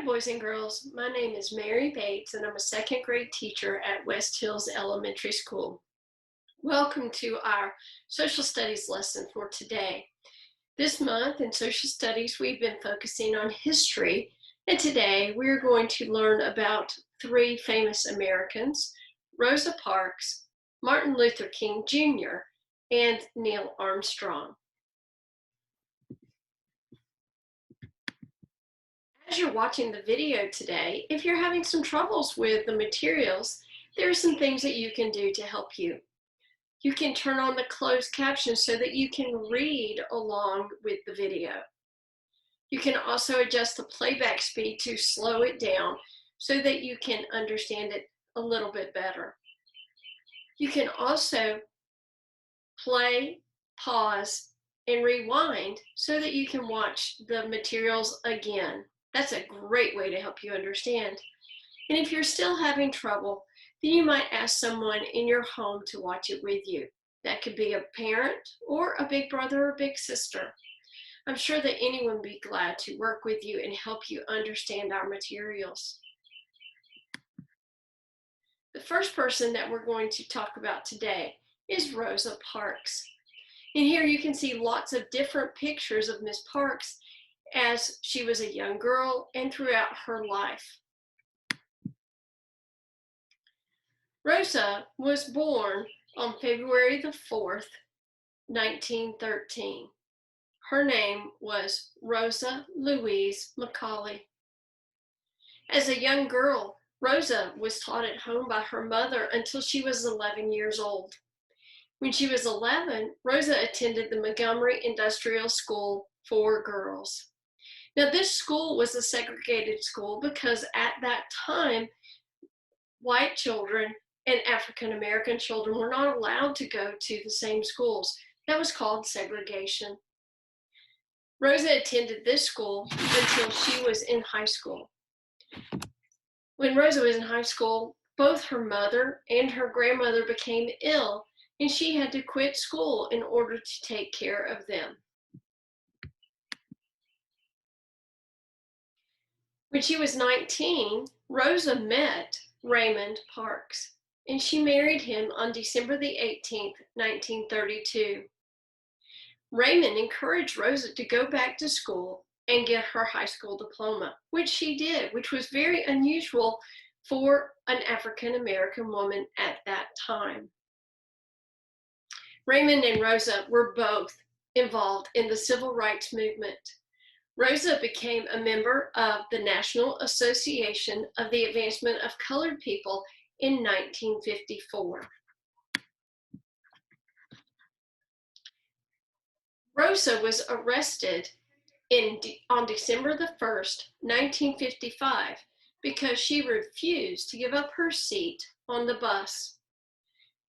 boys and girls. My name is Mary Bates, and I'm a second grade teacher at West Hills Elementary School. Welcome to our social studies lesson for today. This month in social studies, we've been focusing on history, and today we're going to learn about three famous Americans: Rosa Parks, Martin Luther King Jr., and Neil Armstrong. As you're watching the video today, if you're having some troubles with the materials, there are some things that you can do to help you. You can turn on the closed captions so that you can read along with the video. You can also adjust the playback speed to slow it down so that you can understand it a little bit better. You can also play, pause, and rewind so that you can watch the materials again. That's a great way to help you understand. And if you're still having trouble, then you might ask someone in your home to watch it with you. That could be a parent or a big brother or big sister. I'm sure that anyone would be glad to work with you and help you understand our materials. The first person that we're going to talk about today is Rosa Parks. And here you can see lots of different pictures of Miss Parks as she was a young girl and throughout her life. Rosa was born on February the 4th, 1913. Her name was Rosa Louise McCauley. As a young girl, Rosa was taught at home by her mother until she was 11 years old. When she was 11, Rosa attended the Montgomery Industrial School for girls. Now, this school was a segregated school because at that time, white children and African American children were not allowed to go to the same schools. That was called segregation. Rosa attended this school until she was in high school. When Rosa was in high school, both her mother and her grandmother became ill, and she had to quit school in order to take care of them. When she was 19, Rosa met Raymond Parks, and she married him on December the 18th, 1932. Raymond encouraged Rosa to go back to school and get her high school diploma, which she did, which was very unusual for an African American woman at that time. Raymond and Rosa were both involved in the civil rights movement. Rosa became a member of the National Association of the Advancement of Colored People in 1954. Rosa was arrested on December the 1st, 1955, because she refused to give up her seat on the bus.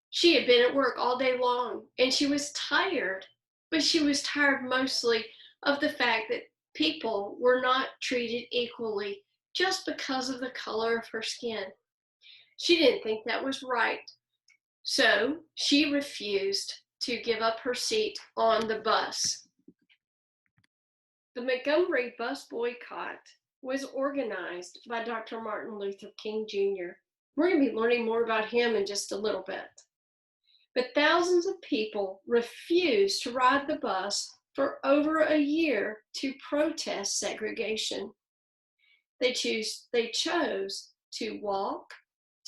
She had been at work all day long and she was tired, but she was tired mostly of the fact that people were not treated equally just because of the color of her skin. She didn't think that was right, so she refused to give up her seat on the bus. The Montgomery bus boycott was organized by Dr. Martin Luther King Jr. We're going to be learning more about him in just a little bit. But thousands of people refused to ride the bus for over a year to protest segregation. They chose to walk,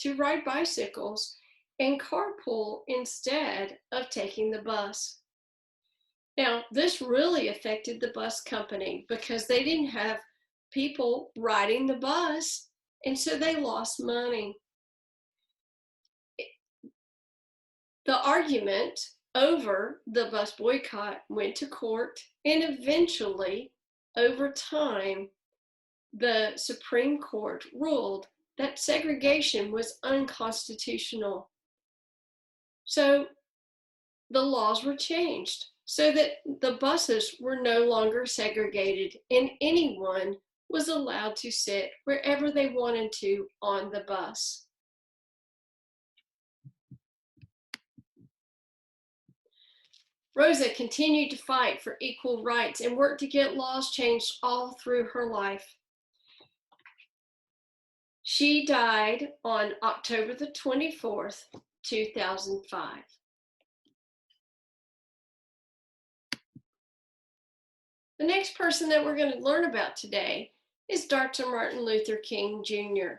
to ride bicycles, and carpool instead of taking the bus. Now, this really affected the bus company because they didn't have people riding the bus, and so they lost money. The argument over the bus boycott went to court, and eventually, over time, the Supreme Court ruled that segregation was unconstitutional. So the laws were changed so that the buses were no longer segregated and anyone was allowed to sit wherever they wanted to on the bus. Rosa continued to fight for equal rights and worked to get laws changed all through her life. She died on October the 24th, 2005. The next person that we're going to learn about today is Dr. Martin Luther King Jr.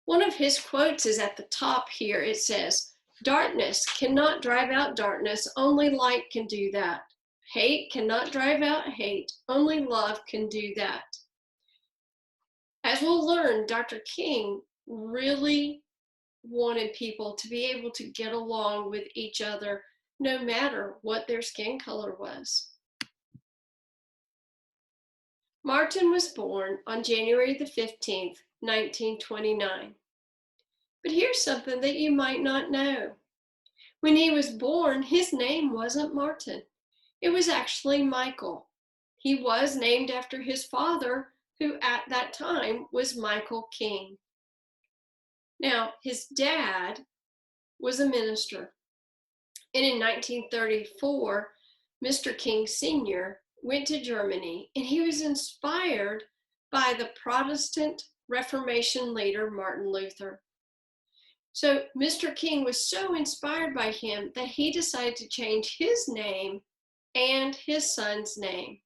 One of his quotes is at the top here. It says, "Darkness cannot drive out darkness, only light can do that. Hate cannot drive out hate, only love can do that." As we'll learn, Dr. King really wanted people to be able to get along with each other no matter what their skin color was. Martin was born on January the 15th, 1929. But here's something that you might not know. When he was born, his name wasn't Martin. It was actually Michael. He was named after his father, who at that time was Michael King. Now, his dad was a minister. And in 1934, Mr. King Sr. went to Germany, and he was inspired by the Protestant Reformation leader, Martin Luther. So Mr. King was so inspired by him that he decided to change his name and his son's name.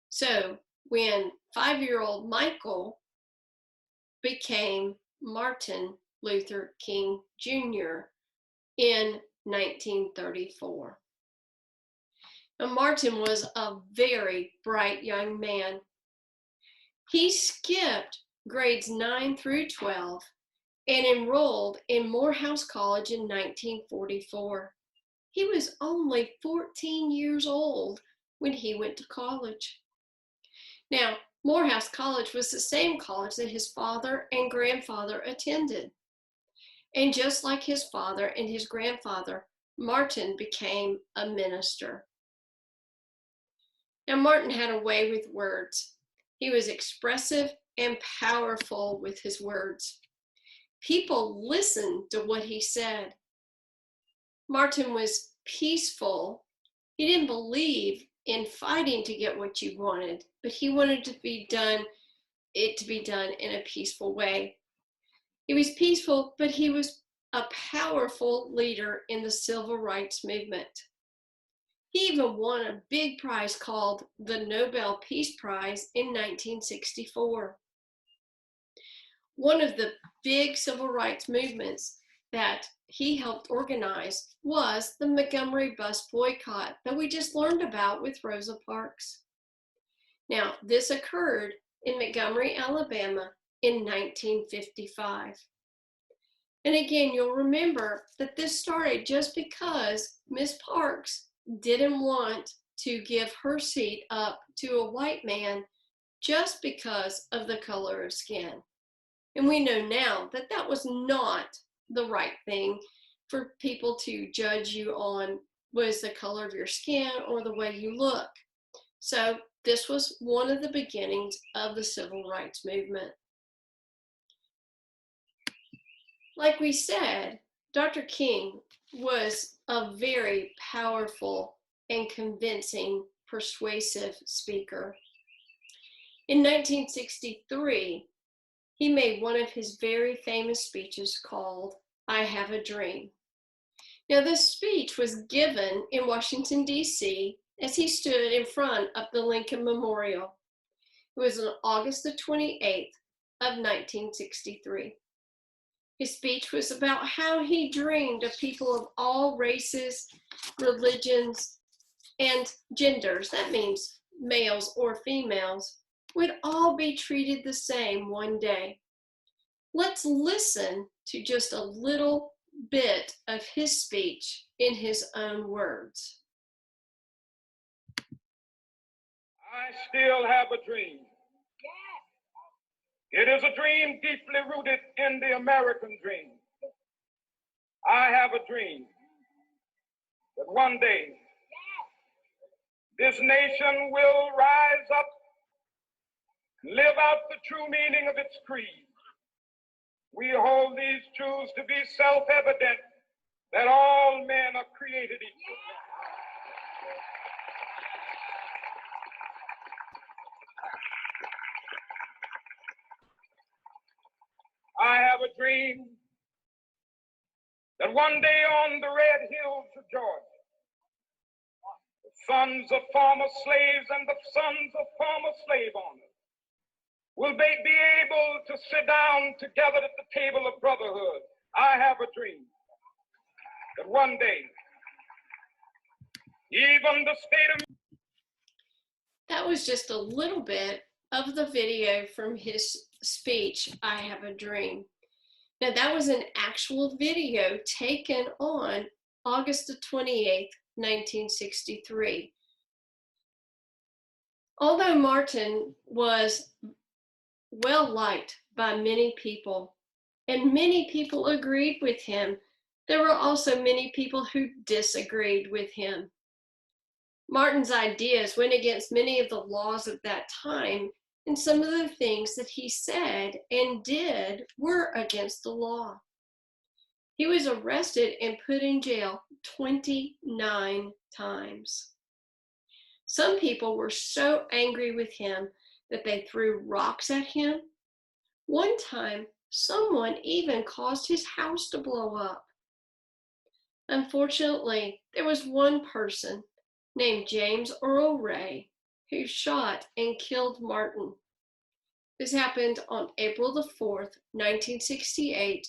So when 5-year-old Michael became Martin Luther King Jr. in 1934. Now, Martin was a very bright young man. He skipped grades 9 through 12 and enrolled in Morehouse College in 1944. He was only 14 years old when he went to college. Now, Morehouse College was the same college that his father and grandfather attended. And just like his father and his grandfather, Martin became a minister. Now, Martin had a way with words. He was expressive and powerful with his words. People listened to what he said. Martin was peaceful. He didn't believe in fighting to get what you wanted, but he wanted it to be done in a peaceful way. He was peaceful, but he was a powerful leader in the civil rights movement. He even won a big prize called the Nobel Peace Prize in 1964. One of the big civil rights movements that he helped organize was the Montgomery bus boycott that we just learned about with Rosa Parks. Now, this occurred in Montgomery, Alabama in 1955. And again, you'll remember that this started just because Miss Parks didn't want to give her seat up to a white man just because of the color of skin. And we know now that that was not the right thing for people to judge you on, was the color of your skin or the way you look. So this was one of the beginnings of the civil rights movement. Like we said, Dr. King was a very powerful and convincing, persuasive speaker. In 1963, he made one of his very famous speeches called "I Have a Dream." Now, this speech was given in Washington, D.C., as he stood in front of the Lincoln Memorial. It was on August the 28th of 1963. His speech was about how he dreamed of people of all races, religions, and genders, that means males or females, would all be treated the same one day. Let's listen to just a little bit of his speech in his own words. I still have a dream. It is a dream deeply rooted in the American dream. I have a dream that one day this nation will rise up and live out the true meaning of its creed. We hold these truths to be self-evident, that all men are created equal. dream that one day on the red hills of Georgia, the sons of former slaves and the sons of former slave owners will be able to sit down together at the table of brotherhood. I have a dream that one day, even the state of... That was just a little bit of the video from his speech, I Have a Dream. Now, that was an actual video taken on August the 28th, 1963. Although Martin was well liked by many people, and many people agreed with him, there were also many people who disagreed with him. Martin's ideas went against many of the laws of that time, and some of the things that he said and did were against the law. He was arrested and put in jail 29 times. Some people were so angry with him that they threw rocks at him. One time, someone even caused his house to blow up. Unfortunately, there was one person named James Earl Ray who shot and killed Martin. This happened on April the 4th, 1968,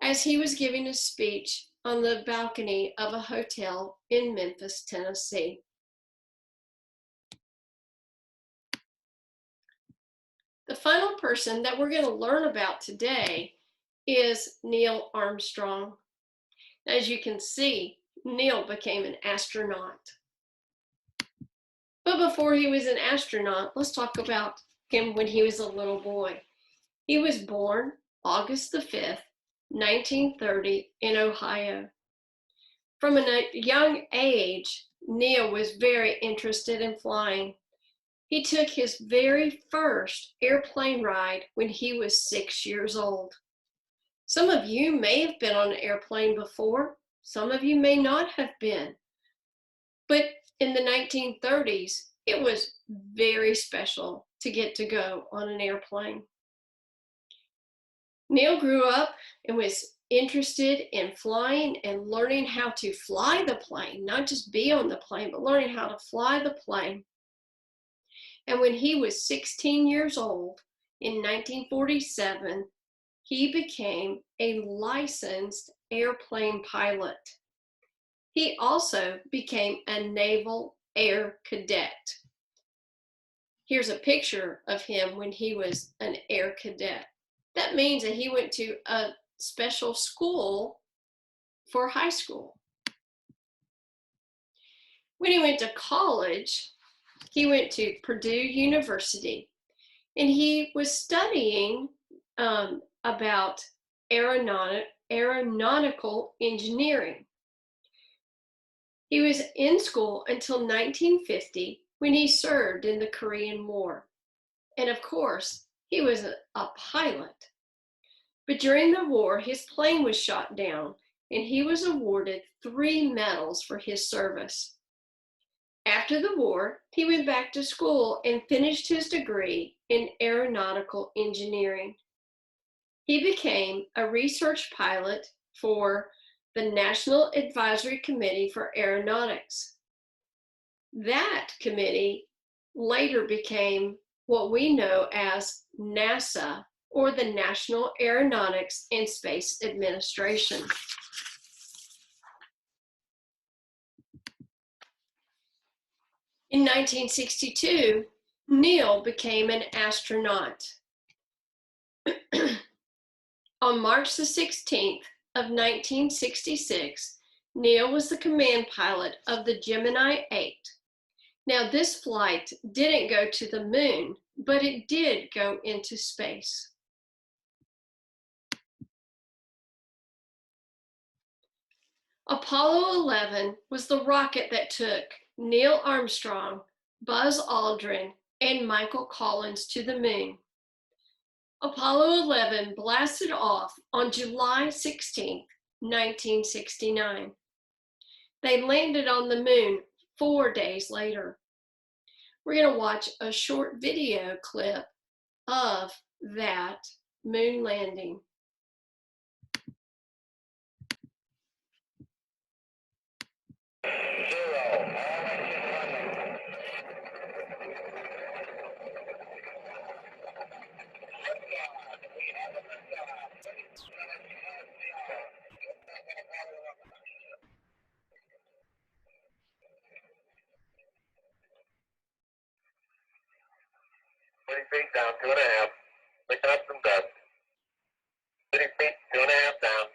as he was giving a speech on the balcony of a hotel in Memphis, Tennessee. The final person that we're going to learn about today is Neil Armstrong. As you can see, Neil became an astronaut. But before he was an astronaut, let's talk about him when he was a little boy. He was born August the 5th, 1930 in Ohio. From a young age, Neil was very interested in flying. He took his very first airplane ride when he was 6 years old. Some of you may have been on an airplane before. Some of you may not have been. But in the 1930s, it was very special to get to go on an airplane. Neil grew up and was interested in flying and learning how to fly the plane, not just be on the plane, but learning how to fly the plane. And when he was 16 years old, in 1947, he became a licensed airplane pilot. He also became a naval air cadet. Here's a picture of him when he was an air cadet. That means that he went to a special school for high school. When he went to college, he went to Purdue University, and he was studying about aeronautical engineering. He was in school until 1950 when he served in the Korean War. And of course, he was a pilot. But during the war, his plane was shot down, and he was awarded 3 medals for his service. After the war, he went back to school and finished his degree in aeronautical engineering. He became a research pilot for the National Advisory Committee for Aeronautics. That committee later became what we know as NASA, or the National Aeronautics and Space Administration. In 1962, Neil became an astronaut. On March the 16th of 1966, Neil was the command pilot of the Gemini 8. Now, this flight didn't go to the moon, but it did go into space. Apollo 11 was the rocket that took Neil Armstrong, Buzz Aldrin, and Michael Collins to the moon. Apollo 11 blasted off on July 16, 1969. They landed on the moon 4 days later. We're going to watch a short video clip of that moon landing. 2.5. Picking up some dust. 30 feet, 2.5 down.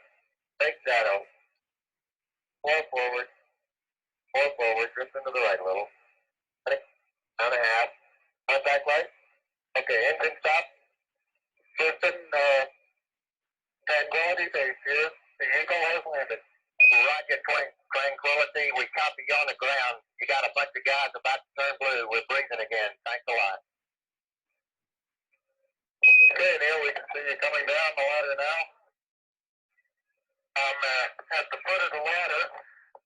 Take shadow. 4 forward. 4 forward. Drift into the right a little. 1.5. Contact light. Okay, engine stop. Houston, Tranquility Base here. The Eagle has landed. Roger, Tranquility. We copy you on the ground. You got a bunch of guys about to turn blue. We're breathing again. Thanks a lot. Okay, Neil, we can see you coming down the ladder now. I'm at the foot of the ladder.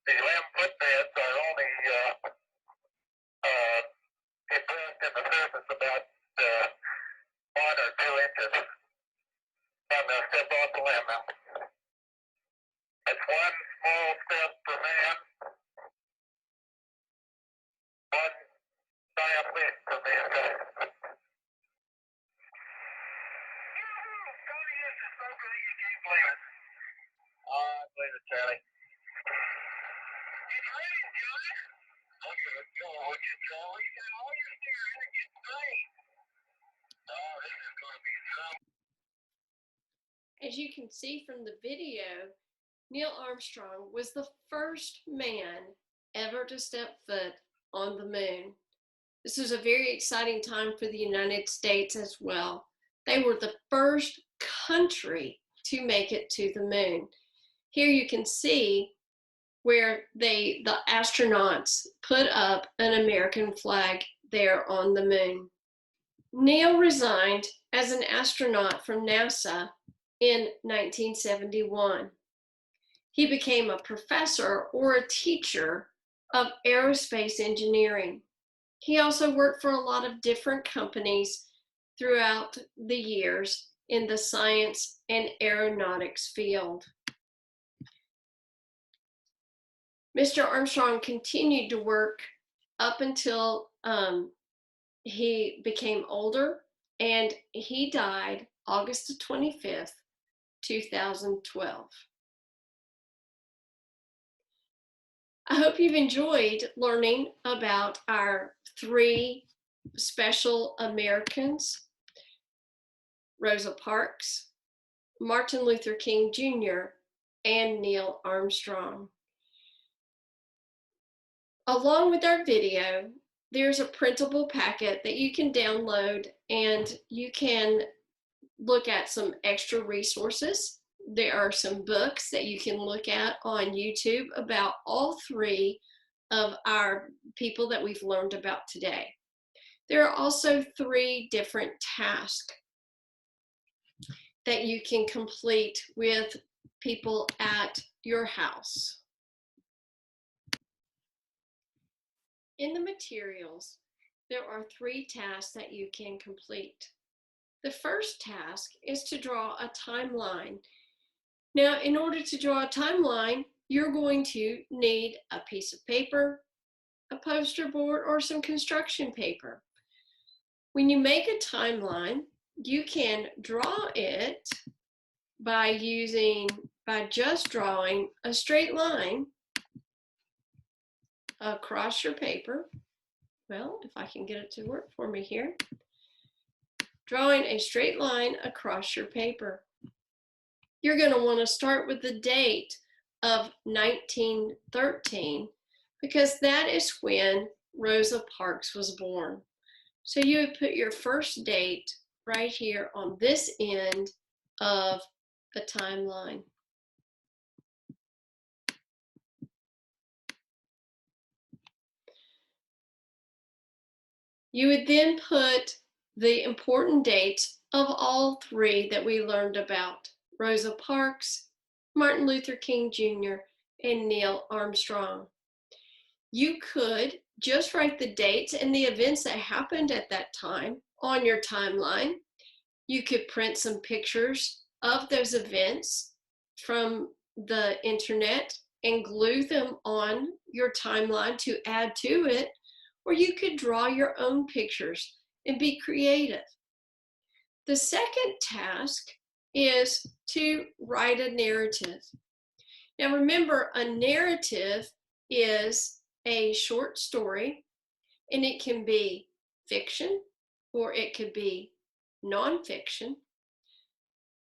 The 11-foot beds are only depressed in the surface about 1 or 2 inches. I'm going to step off the limb now. That's 1 small step for man, 1 giant leap for mankind. Tony, this is so good you can't believe it. I believe it, Charlie. It's raining, Johnny. Look at it go, would you, Charlie? You got all your steering and it's rain. Oh, this is going to be so. As you can see from the video, Neil Armstrong was the first man ever to step foot on the moon. This was a very exciting time for the United States as well. They were the first country to make it to the moon. Here you can see where the astronauts put up an American flag there on the moon. Neil resigned as an astronaut from NASA in 1971. He became a professor or a teacher of aerospace engineering. He also worked for a lot of different companies throughout the years in the science and aeronautics field. Mr. Armstrong continued to work up until he became older, and he died August 25th, 2012. I hope you've enjoyed learning about our 3 special Americans: Rosa Parks, Martin Luther King Jr., and Neil Armstrong. Along with our video, there's a printable packet that you can download, and you can look at some extra resources. There are some books that you can look at on YouTube about all 3 of our people that we've learned about today. There are also 3 different tasks that you can complete with people at your house. In the materials, there are 3 tasks that you can complete. The first task is to draw a timeline. Now, in order to draw a timeline, you're going to need a piece of paper, a poster board, or some construction paper. When you make a timeline, you can draw it by just drawing a straight line across your paper. Well, if I can get it to work for me here. Drawing a straight line across your paper. You're going to want to start with the date of 1913 because that is when Rosa Parks was born. So you would put your first date right here on this end of the timeline. You would then put the important dates of all 3 that we learned about: Rosa Parks, Martin Luther King Jr., and Neil Armstrong. You could just write the dates and the events that happened at that time on your timeline. You could print some pictures of those events from the internet and glue them on your timeline to add to it, or you could draw your own pictures and be creative. The second task is to write a narrative. Now remember, a narrative is a short story, and it can be fiction or it could be nonfiction.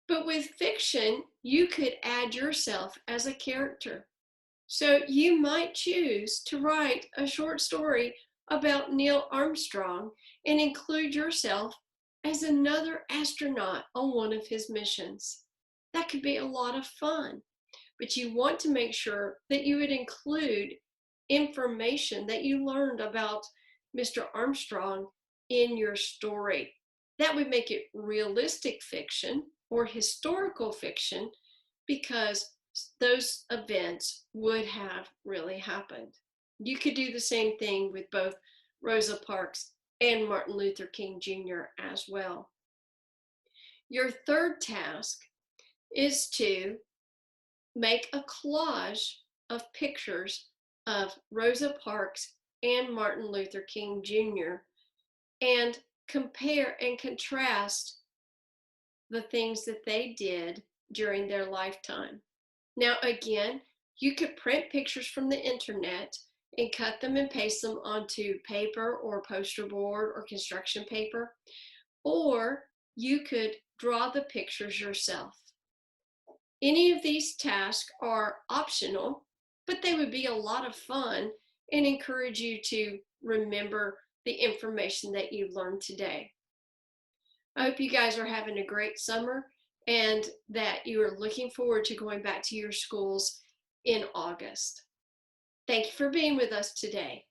But with fiction, you could add yourself as a character. So you might choose to write a short story about Neil Armstrong and include yourself as another astronaut on one of his missions. That could be a lot of fun, but you want to make sure that you would include information that you learned about Mr. Armstrong in your story. That would make it realistic fiction or historical fiction because those events would have really happened. You could do the same thing with both Rosa Parks and Martin Luther King Jr. as well. Your third task is to make a collage of pictures of Rosa Parks and Martin Luther King Jr. and compare and contrast the things that they did during their lifetime. Now, again, you could print pictures from the internet and cut them and paste them onto paper or poster board or construction paper, or you could draw the pictures yourself. Any of these tasks are optional, but they would be a lot of fun and encourage you to remember the information that you learned today. I hope you guys are having a great summer and that you are looking forward to going back to your schools in August. Thank you for being with us today.